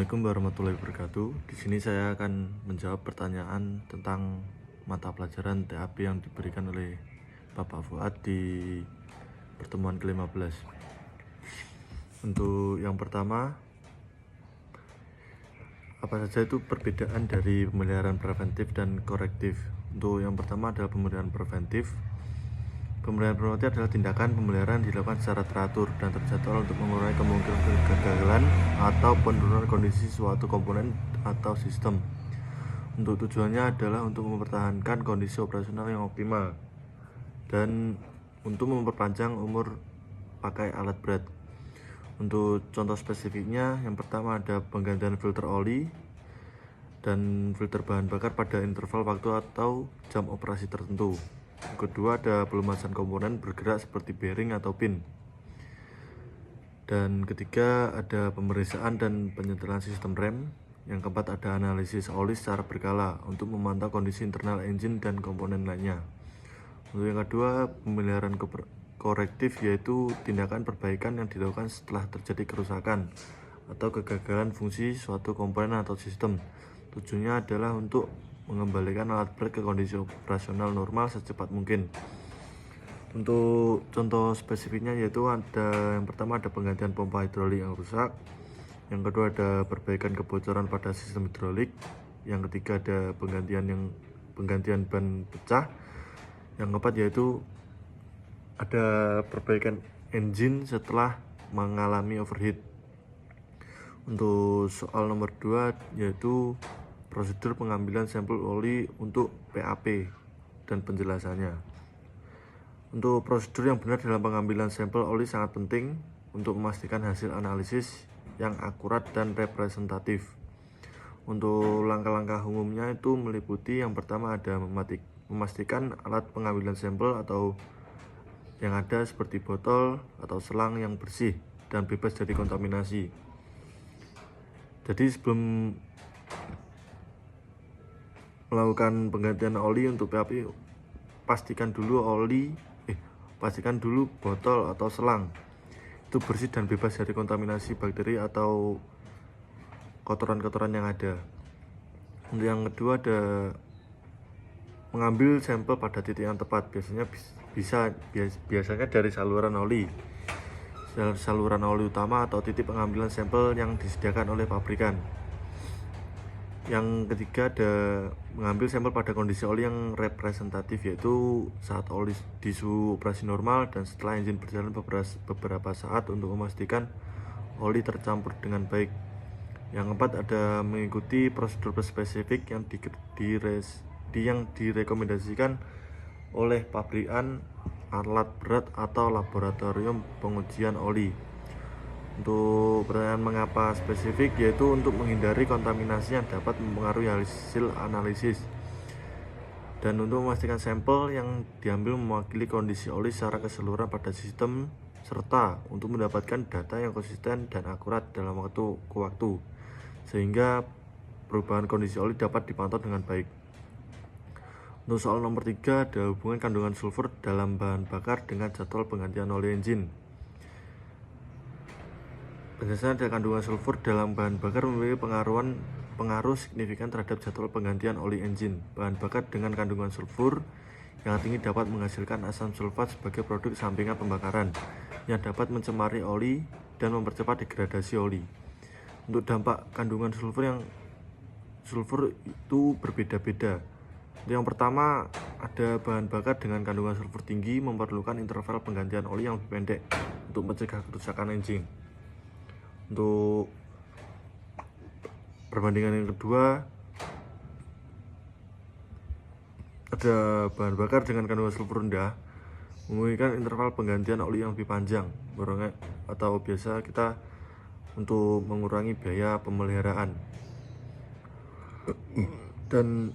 Assalamualaikum warahmatullahi wabarakatuh. Di sini saya akan menjawab pertanyaan tentang mata pelajaran TAP yang diberikan oleh Bapak Fuad di pertemuan ke-15. Untuk yang pertama, apa saja itu perbedaan dari pemeliharaan preventif dan korektif? Untuk yang pertama adalah pemeliharaan preventif. Pemeliharaan preventif adalah tindakan pemeliharaan dilakukan secara teratur dan terjadwal untuk mengurangi kemungkinan kegagalan atau penurunan kondisi suatu komponen atau sistem. Untuk tujuannya adalah untuk mempertahankan kondisi operasional yang optimal dan untuk memperpanjang umur pakai alat berat. Untuk contoh spesifiknya, yang pertama ada penggantian filter oli dan filter bahan bakar pada interval waktu atau jam operasi tertentu. Yang kedua ada pelumasan komponen bergerak seperti bearing atau pin. Dan ketiga ada pemeriksaan dan penyetelan sistem rem. Yang keempat ada analisis oli secara berkala untuk memantau kondisi internal engine dan komponen lainnya. Untuk yang kedua, pemeliharaan korektif yaitu tindakan perbaikan yang dilakukan setelah terjadi kerusakan atau kegagalan fungsi suatu komponen atau sistem. Tujuannya adalah untuk mengembalikan alat berat ke kondisi operasional normal secepat mungkin. Untuk contoh spesifiknya yaitu ada yang pertama ada penggantian pompa hidrolik yang rusak, yang kedua ada perbaikan kebocoran pada sistem hidrolik, yang ketiga ada penggantian ban pecah, yang keempat yaitu ada perbaikan engine setelah mengalami overheat. Untuk soal nomor 2 yaitu prosedur pengambilan sampel oli untuk PAP dan penjelasannya. Untuk prosedur yang benar dalam pengambilan sampel oli sangat penting untuk memastikan hasil analisis yang akurat dan representatif. Untuk langkah-langkah umumnya itu meliputi yang pertama ada memastikan alat pengambilan sampel atau yang ada seperti botol atau selang yang bersih dan bebas dari kontaminasi. Jadi sebelum melakukan penggantian oli untuk PAP, pastikan dulu botol atau selang itu bersih dan bebas dari kontaminasi bakteri atau kotoran-kotoran yang ada. Untuk yang kedua ada mengambil sampel pada titik yang tepat, biasanya dari saluran oli utama atau titik pengambilan sampel yang disediakan oleh pabrikan. Yang ketiga ada mengambil sampel pada kondisi oli yang representatif, yaitu saat oli di suhu operasi normal dan setelah engine berjalan beberapa saat untuk memastikan oli tercampur dengan baik. Yang keempat ada mengikuti prosedur spesifik yang direkomendasikan oleh pabrikan alat berat atau laboratorium pengujian oli. Untuk pertanyaan mengapa spesifik, yaitu untuk menghindari kontaminasi yang dapat mempengaruhi hasil analisis dan untuk memastikan sampel yang diambil mewakili kondisi oli secara keseluruhan pada sistem serta untuk mendapatkan data yang konsisten dan akurat dalam waktu ke waktu sehingga perubahan kondisi oli dapat dipantau dengan baik. Untuk soal nomor 3 ada hubungan kandungan sulfur dalam bahan bakar dengan jadwal penggantian oli engine. Penjelasan ada kandungan sulfur dalam bahan bakar memiliki pengaruh signifikan terhadap jadwal penggantian oli engine. Bahan bakar dengan kandungan sulfur yang tinggi dapat menghasilkan asam sulfat sebagai produk sampingan pembakaran yang dapat mencemari oli dan mempercepat degradasi oli. Untuk dampak kandungan sulfur itu berbeda-beda. Yang pertama ada bahan bakar dengan kandungan sulfur tinggi memerlukan interval penggantian oli yang lebih pendek untuk mencegah kerusakan engine. Untuk perbandingan yang kedua ada bahan bakar dengan kandungan sulfur rendah memiliki interval penggantian oli yang lebih panjang atau biasa kita untuk mengurangi biaya pemeliharaan. Dan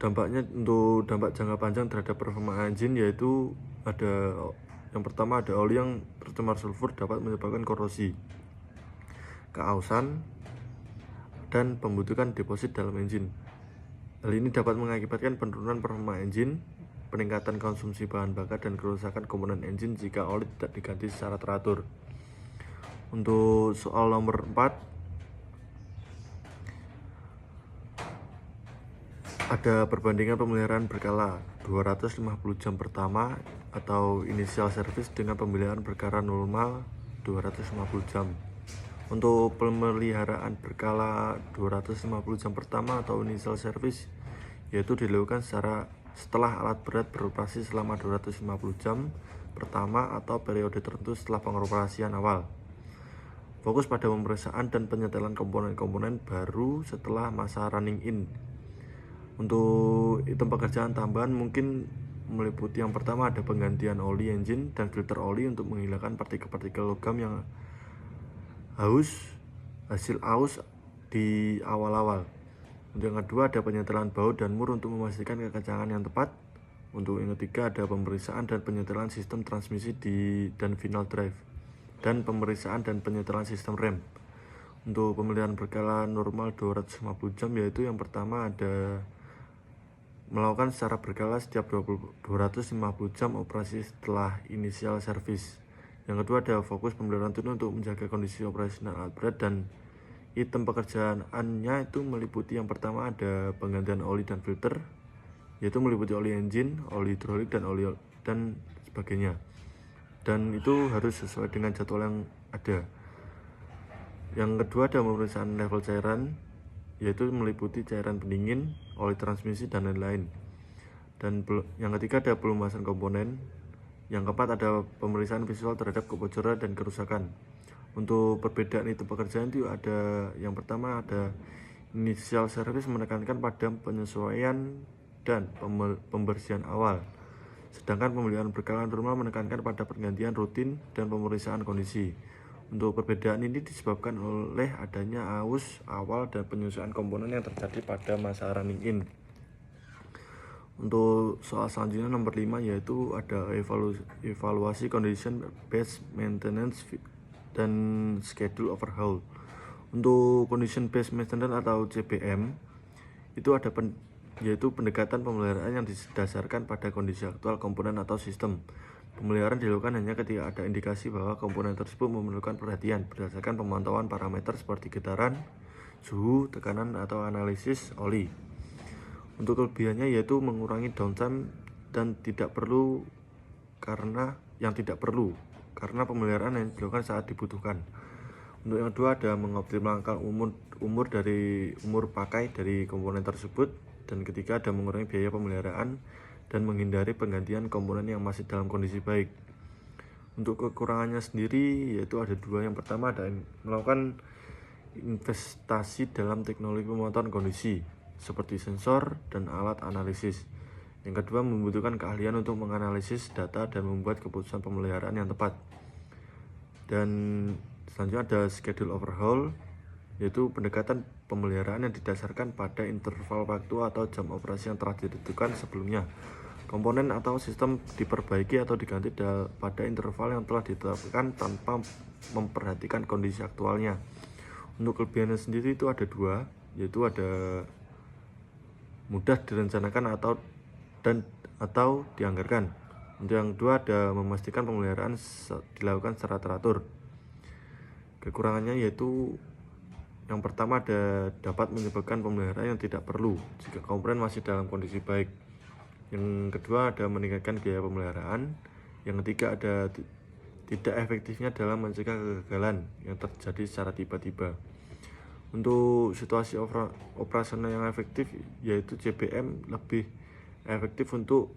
dampaknya untuk dampak jangka panjang terhadap performa engine yaitu ada yang pertama ada oli yang tercemar sulfur dapat menyebabkan korosi, keausan, dan pembentukan deposit dalam engine. Hal ini dapat mengakibatkan penurunan performa engine, peningkatan konsumsi bahan bakar, dan kerusakan komponen engine jika oli tidak diganti secara teratur. Untuk soal nomor 4, ada perbandingan pemeliharaan berkala 250 jam pertama atau initial service dengan pemeliharaan berkala normal 250 jam. Untuk pemeliharaan berkala 250 jam pertama atau initial service yaitu dilakukan setelah alat berat beroperasi selama 250 jam pertama atau periode tertentu setelah pengoperasian awal. Fokus pada pemeriksaan dan penyetelan komponen-komponen baru setelah masa running in. Untuk item pekerjaan tambahan mungkin meliputi yang pertama ada penggantian oli engine dan filter oli untuk menghilangkan partikel-partikel logam yang hasil aus di awal-awal. Untuk yang kedua ada penyetelan baut dan mur untuk memastikan kekencangan yang tepat. Untuk yang ketiga ada pemeriksaan dan penyetelan sistem transmisi dan final drive, dan pemeriksaan dan penyetelan sistem rem. Untuk pemeliharaan berkala normal 250 jam yaitu yang pertama ada melakukan secara berkala setiap 250 jam operasi setelah initial service. Yang kedua ada fokus pemeliharaan tuning untuk menjaga kondisi operasional alat berat, dan item pekerjaannya itu meliputi yang pertama ada penggantian oli dan filter, yaitu meliputi oli engine, oli hidrolik, dan oli dan sebagainya. Dan itu harus sesuai dengan jadwal yang ada. Yang kedua ada pemeriksaan level cairan, yaitu meliputi cairan pendingin, oli transmisi, dan lain-lain. Dan yang ketiga ada pelumasan komponen. Yang keempat ada pemeriksaan visual terhadap kebocoran dan kerusakan. Untuk perbedaan itu pekerjaan itu ada yang pertama ada initial service menekankan pada penyesuaian dan pembersihan awal, sedangkan pemeliharaan berkala normal menekankan pada pergantian rutin dan pemeriksaan kondisi. Untuk perbedaan ini disebabkan oleh adanya aus awal dan penyesuaian komponen yang terjadi pada masa running in. Untuk soal selanjutnya nomor 5 yaitu ada evaluasi condition based maintenance dan schedule overhaul. Untuk condition based maintenance atau CBM itu ada yaitu pendekatan pemeliharaan yang didasarkan pada kondisi aktual komponen atau sistem. Pemeliharaan dilakukan hanya ketika ada indikasi bahwa komponen tersebut memerlukan perhatian berdasarkan pemantauan parameter seperti getaran, suhu, tekanan, atau analisis oli. Untuk kelebihannya yaitu mengurangi downtime dan tidak perlu karena karena pemeliharaan yang dilakukan saat dibutuhkan. Untuk yang kedua ada mengoptimalkan umur pakai dari komponen tersebut, dan ketiga ada mengurangi biaya pemeliharaan dan menghindari penggantian komponen yang masih dalam kondisi baik. Untuk kekurangannya sendiri yaitu ada dua. Yang pertama ada melakukan investasi dalam teknologi pemantauan kondisi seperti sensor dan alat analisis. Yang kedua membutuhkan keahlian untuk menganalisis data dan membuat keputusan pemeliharaan yang tepat. Dan selanjutnya ada schedule overhaul, yaitu pendekatan pemeliharaan yang didasarkan pada interval waktu atau jam operasi yang telah ditentukan sebelumnya. Komponen atau sistem diperbaiki atau diganti pada interval yang telah ditetapkan tanpa memperhatikan kondisi aktualnya. Untuk kelebihannya sendiri itu ada dua, yaitu ada mudah direncanakan atau dianggarkan. Untuk yang kedua ada memastikan pemeliharaan dilakukan secara teratur. Kekurangannya yaitu yang pertama dapat menyebabkan pemeliharaan yang tidak perlu jika komponen masih dalam kondisi baik. Yang kedua ada meningkatkan biaya pemeliharaan. Yang ketiga ada tidak efektifnya dalam mencegah kegagalan yang terjadi secara tiba-tiba. Untuk situasi operasional yang efektif yaitu CBM lebih efektif untuk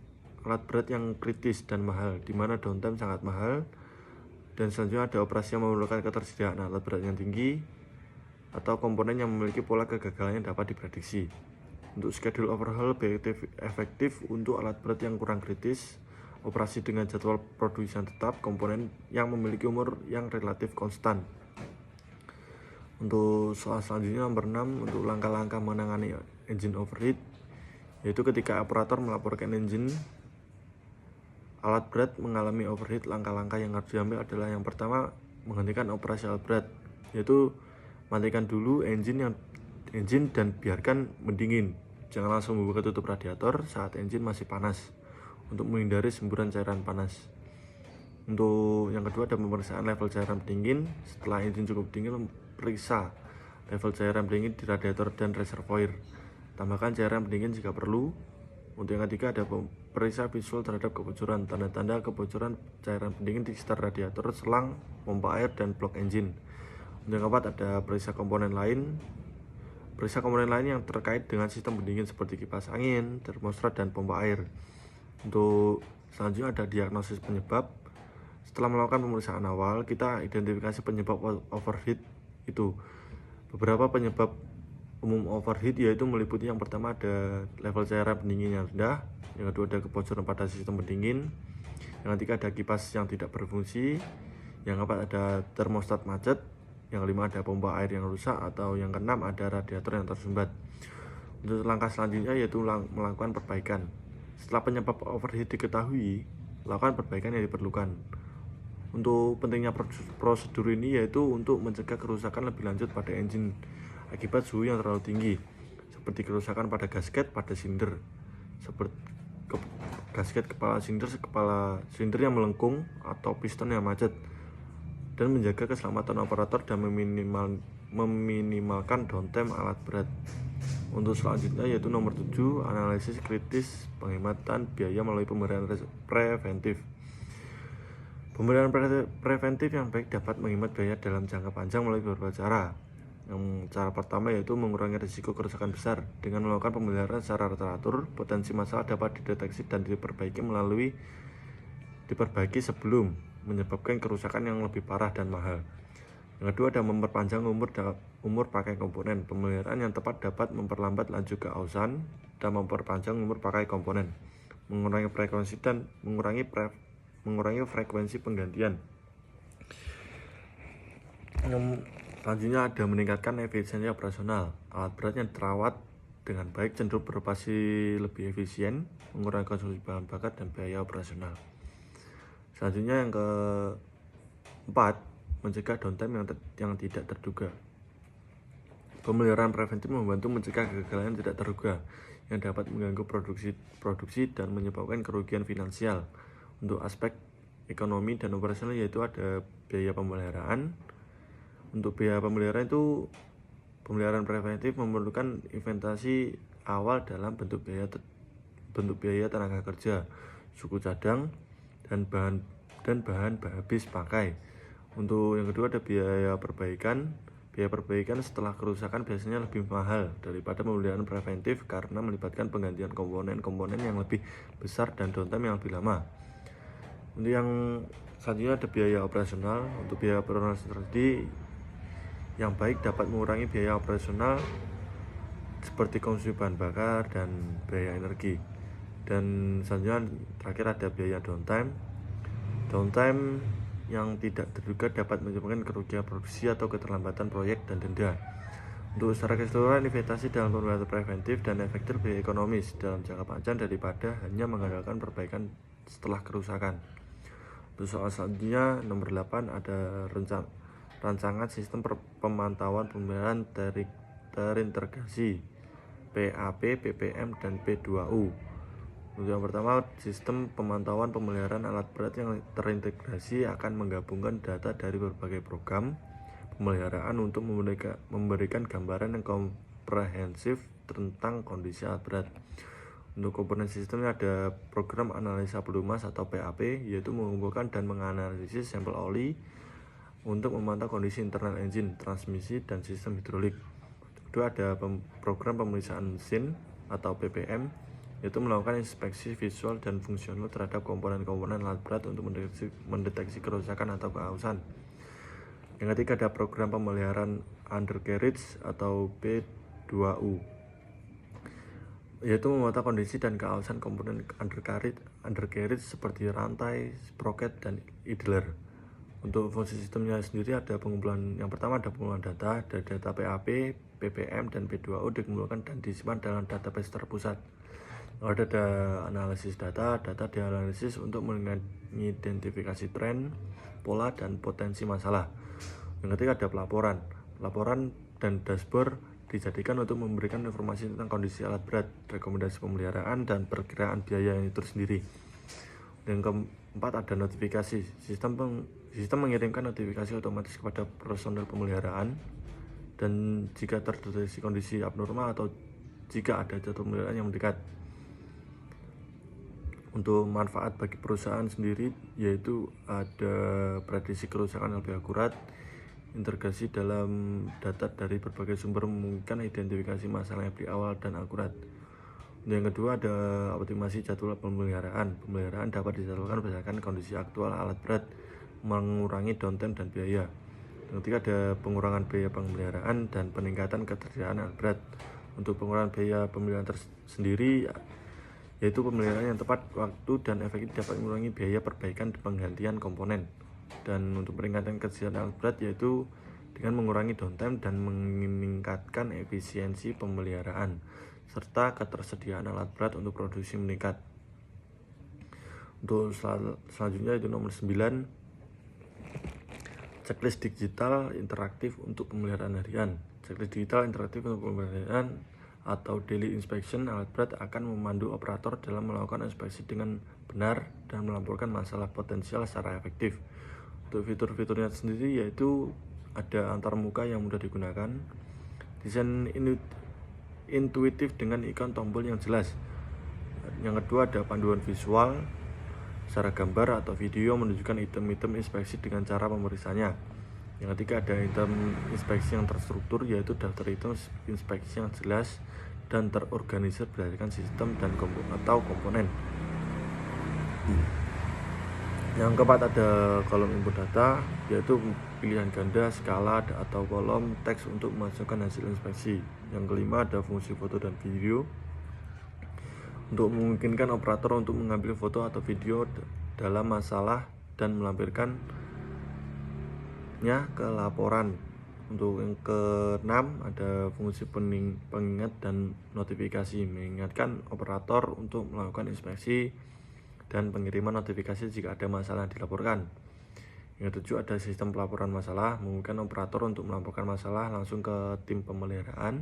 alat berat yang kritis dan mahal, di mana downtime sangat mahal. Dan selanjutnya ada operasi yang memerlukan ketersediaan alat berat yang tinggi atau komponen yang memiliki pola kegagalan yang dapat diprediksi. Untuk schedule overhaul lebih efektif untuk alat berat yang kurang kritis, operasi dengan jadwal produksi yang tetap, komponen yang memiliki umur yang relatif konstan. Untuk soal selanjutnya nomor 6 untuk langkah-langkah menangani engine overheat, yaitu ketika operator melaporkan engine alat berat mengalami overheat, langkah-langkah yang harus diambil adalah yang pertama menghentikan operasi alat berat, yaitu matikan dulu engine dan biarkan mendingin. Jangan langsung membuka tutup radiator saat engine masih panas untuk menghindari semburan cairan panas. Untuk yang kedua ada pemeriksaan level cairan pendingin. Setelah engine cukup dingin, periksa level cairan pendingin di radiator dan reservoir. Tambahkan cairan pendingin jika perlu. Untuk yang ketiga ada periksa visual terhadap kebocoran. Tanda-tanda kebocoran cairan pendingin di sekitar radiator, selang, pompa air, dan blok engine. Untuk yang keempat ada periksa komponen lain. Periksa komponen lain yang terkait dengan sistem pendingin seperti kipas angin, termostat, dan pompa air. Untuk selanjutnya ada diagnosis penyebab. Setelah melakukan pemeriksaan awal, kita identifikasi penyebab overheat itu. Beberapa penyebab umum overheat yaitu meliputi yang pertama ada level cairan pendingin yang rendah, yang kedua ada kebocoran pada sistem pendingin, yang ketiga ada kipas yang tidak berfungsi, yang keempat ada termostat macet, yang kelima ada pompa air yang rusak, atau yang keenam ada radiator yang tersumbat. Untuk langkah selanjutnya yaitu melakukan perbaikan. Setelah penyebab overheat diketahui, lakukan perbaikan yang diperlukan. Untuk pentingnya prosedur ini yaitu untuk mencegah kerusakan lebih lanjut pada engine akibat suhu yang terlalu tinggi, seperti kerusakan pada gasket pada silinder, seperti gasket kepala silinder yang melengkung atau piston yang macet, dan menjaga keselamatan operator dan meminimalkan downtime alat berat. Untuk selanjutnya yaitu nomor 7, analisis kritis penghematan biaya melalui pemberian preventif. Pemberian preventif yang baik dapat menghemat biaya dalam jangka panjang melalui beberapa cara. Yang cara pertama yaitu mengurangi risiko kerusakan besar. Dengan melakukan pemeliharaan secara teratur, potensi masalah dapat dideteksi dan diperbaiki sebelum menyebabkan kerusakan yang lebih parah dan mahal. Yang kedua ada memperpanjang umur pakai komponen. Pemeliharaan yang tepat dapat memperlambat laju keausan dan memperpanjang umur pakai komponen, mengurangi frekuensi penggantian. Selanjutnya ada meningkatkan efisiensi operasional. Alat berat yang terawat dengan baik cenderung beroperasi lebih efisien, mengurangi konsumsi bahan bakar dan biaya operasional. Selanjutnya yang keempat, mencegah downtime yang tidak terduga. Pemeliharaan preventif membantu mencegah kegagalan yang tidak terduga yang dapat mengganggu produksi dan menyebabkan kerugian finansial. Untuk aspek ekonomi dan operasional yaitu ada biaya pemeliharaan. Untuk biaya pemeliharaan itu, pemeliharaan preventif memerlukan investasi awal dalam bentuk biaya tenaga kerja, suku cadang, dan bahan habis pakai. Untuk yang kedua ada biaya perbaikan. Biaya perbaikan setelah kerusakan biasanya lebih mahal daripada pemeliharaan preventif karena melibatkan penggantian komponen yang lebih besar dan downtime yang lebih lama. Untuk yang selanjutnya ada biaya operasional. Untuk biaya operasional strategi yang baik dapat mengurangi biaya operasional seperti konsumsi bahan bakar dan biaya energi. Dan selanjutnya terakhir ada biaya downtime. Downtime yang tidak terduga dapat menyebabkan kerugian produksi atau keterlambatan proyek dan denda. Untuk secara keseluruhan, investasi dalam pemeliharaan preventif dan efektif lebih ekonomis dalam jangka panjang daripada hanya mengandalkan perbaikan setelah kerusakan. Untuk soal selanjutnya nomor 8 ada rancangan sistem pemantauan pemeliharaan terintegrasi PAP, PPM, dan P2U. Untuk yang pertama, sistem pemantauan pemeliharaan alat berat yang terintegrasi akan menggabungkan data dari berbagai program pemeliharaan untuk memberikan gambaran yang komprehensif tentang kondisi alat berat. Untuk komponen sistemnya ada program analisa pelumas atau PAP, yaitu mengumpulkan dan menganalisis sampel oli untuk memantau kondisi internal engine, transmisi, dan sistem hidrolik. Kedua ada program pemeriksaan mesin atau PPM, yaitu melakukan inspeksi visual dan fungsional terhadap komponen-komponen alat berat untuk mendeteksi kerusakan atau keausan. Yang ketiga ada program pemeliharaan undercarriage atau P2U, yaitu memantau kondisi dan keausan komponen undercarriage seperti rantai, sprocket, dan idler. Untuk fungsi sistemnya sendiri ada pengumpulan, yang pertama ada pengumpulan data, ada data PAP, PPM, dan P2U dikumpulkan dan disimpan dalam database terpusat. Ada analisis data dianalisis untuk mengidentifikasi tren, pola, dan potensi masalah. Yang ketiga ada pelaporan dan dashboard dijadikan untuk memberikan informasi tentang kondisi alat berat, rekomendasi pemeliharaan, dan perkiraan biaya yang itu sendiri. 4. Ada notifikasi. Sistem mengirimkan notifikasi otomatis kepada personel pemeliharaan dan jika terdeteksi kondisi abnormal atau jika ada jadwal pemeliharaan yang mendekat. Untuk manfaat bagi perusahaan sendiri yaitu ada prediksi kerusakan yang lebih akurat, integrasi dalam data dari berbagai sumber memungkinkan identifikasi masalah yang lebih awal dan akurat. Yang kedua ada optimasi jadwal pemeliharaan. Pemeliharaan dapat dijadwalkan berdasarkan kondisi aktual alat berat, mengurangi downtime dan biaya. Yang ketiga ada pengurangan biaya pemeliharaan dan peningkatan ketersediaan alat berat. Untuk pengurangan biaya pemeliharaan sendiri yaitu pemeliharaan yang tepat waktu dan efektif dapat mengurangi biaya perbaikan dan penggantian komponen. Dan untuk peningkatan ketersediaan alat berat yaitu dengan mengurangi downtime dan meningkatkan efisiensi pemeliharaan serta ketersediaan alat berat untuk produksi meningkat. Untuk selanjutnya itu nomor 9, checklist digital interaktif untuk pemeliharaan harian. Checklist digital interaktif untuk pemeliharaan harian atau daily inspection alat berat akan memandu operator dalam melakukan inspeksi dengan benar dan melaporkan masalah potensial secara efektif. Untuk fitur-fiturnya sendiri yaitu ada antarmuka yang mudah digunakan, desain intuitif dengan ikon tombol yang jelas. Yang kedua ada panduan visual secara gambar atau video menunjukkan item-item inspeksi dengan cara pemeriksaannya. Yang ketiga ada item inspeksi yang terstruktur yaitu daftar item inspeksi yang jelas dan terorganisir berdasarkan sistem dan komponen. Yang keempat ada kolom input data yaitu pilihan ganda, skala atau kolom teks untuk memasukkan hasil inspeksi. Yang kelima ada fungsi foto dan video untuk memungkinkan operator untuk mengambil foto atau video dalam masalah dan melampirkannya ke laporan. Untuk yang keenam ada fungsi pengingat dan notifikasi, mengingatkan operator untuk melakukan inspeksi dan pengiriman notifikasi jika ada masalah yang dilaporkan. Yang ketujuh ada sistem pelaporan masalah, memungkinkan operator untuk melaporkan masalah langsung ke tim pemeliharaan.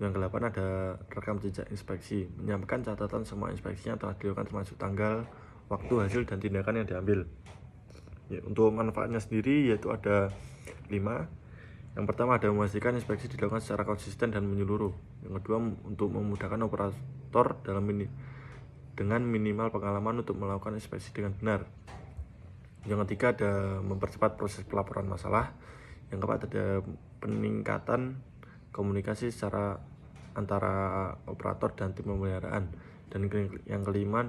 Yang ke-8 ada rekam jejak inspeksi, menyampaikan catatan semua inspeksi yang telah dilakukan termasuk tanggal, waktu, hasil, dan tindakan yang diambil. Untuk manfaatnya sendiri yaitu ada 5. Yang pertama ada memastikan inspeksi dilakukan secara konsisten dan menyeluruh. Yang kedua untuk memudahkan operator dengan minimal pengalaman untuk melakukan inspeksi dengan benar. Yang ketiga ada mempercepat proses pelaporan masalah. Yang keempat ada peningkatan komunikasi secara antara operator dan tim pemeliharaan. Dan yang kelima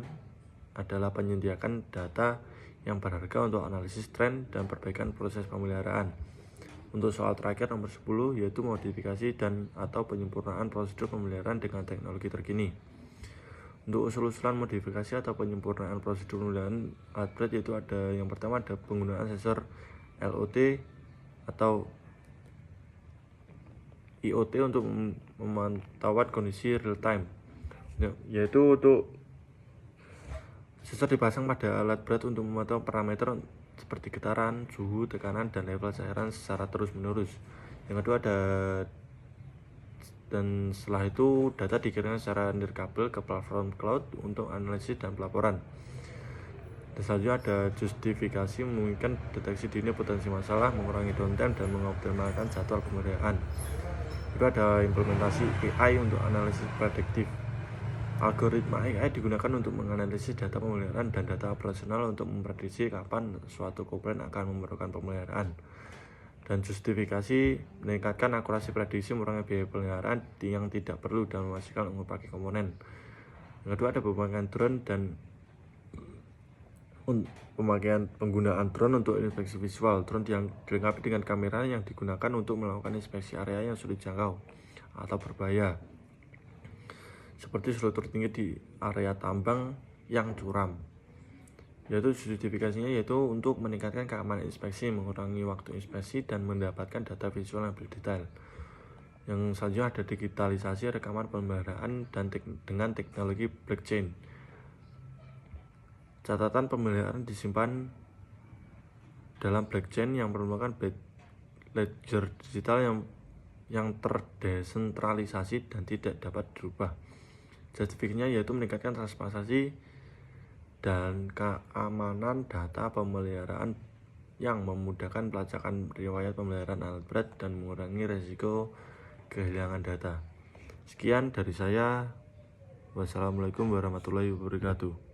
adalah penyediakan data yang berharga untuk analisis tren dan perbaikan proses pemeliharaan. Untuk soal terakhir nomor 10 yaitu modifikasi dan atau penyempurnaan prosedur pemeliharaan dengan teknologi terkini. Untuk usul-usulan modifikasi atau penyempurnaan prosedur pemeliharaan alat berat yaitu ada yang pertama ada penggunaan sensor LOT atau IoT untuk memantauan kondisi real time, yaitu untuk sensor dipasang pada alat berat untuk memantau parameter seperti getaran, suhu, tekanan, dan level cairan secara terus-menerus. Yang kedua ada dan setelah itu data dikirimkan secara nirkabel ke platform cloud untuk analisis dan pelaporan. Dan selanjutnya ada justifikasi, memungkinkan deteksi dini potensi masalah, mengurangi downtime, dan mengoptimalkan jadwal pemeliharaan. Kedua ada implementasi AI untuk analisis prediktif. Algoritma AI digunakan untuk menganalisis data pemeliharaan dan data operasional untuk memprediksi kapan suatu komponen akan memerlukan pemeliharaan. Dan justifikasi meningkatkan akurasi prediksi, mengurangi biaya pemeliharaan yang tidak perlu dan memastikan pakai komponen. Yang kedua ada pemakaian drone dan penggunaan drone untuk inspeksi visual. Drone yang dilengkapi dengan kamera yang digunakan untuk melakukan inspeksi area yang sulit dijangkau atau berbahaya, seperti struktur tinggi di area tambang yang curam. Yaitu justifikasinya yaitu untuk meningkatkan keamanan inspeksi, mengurangi waktu inspeksi, dan mendapatkan data visual yang lebih detail. Yang selanjutnya ada digitalisasi rekaman pemeliharaan dan dengan teknologi blockchain. Catatan pemeliharaan disimpan dalam blockchain yang merupakan ledger digital yang terdesentralisasi dan tidak dapat dirubah. Justifikasinya yaitu meningkatkan transparansi dan keamanan data pemeliharaan yang memudahkan pelacakan riwayat pemeliharaan alat berat dan mengurangi risiko kehilangan data. Sekian dari saya. Wassalamualaikum warahmatullahi wabarakatuh.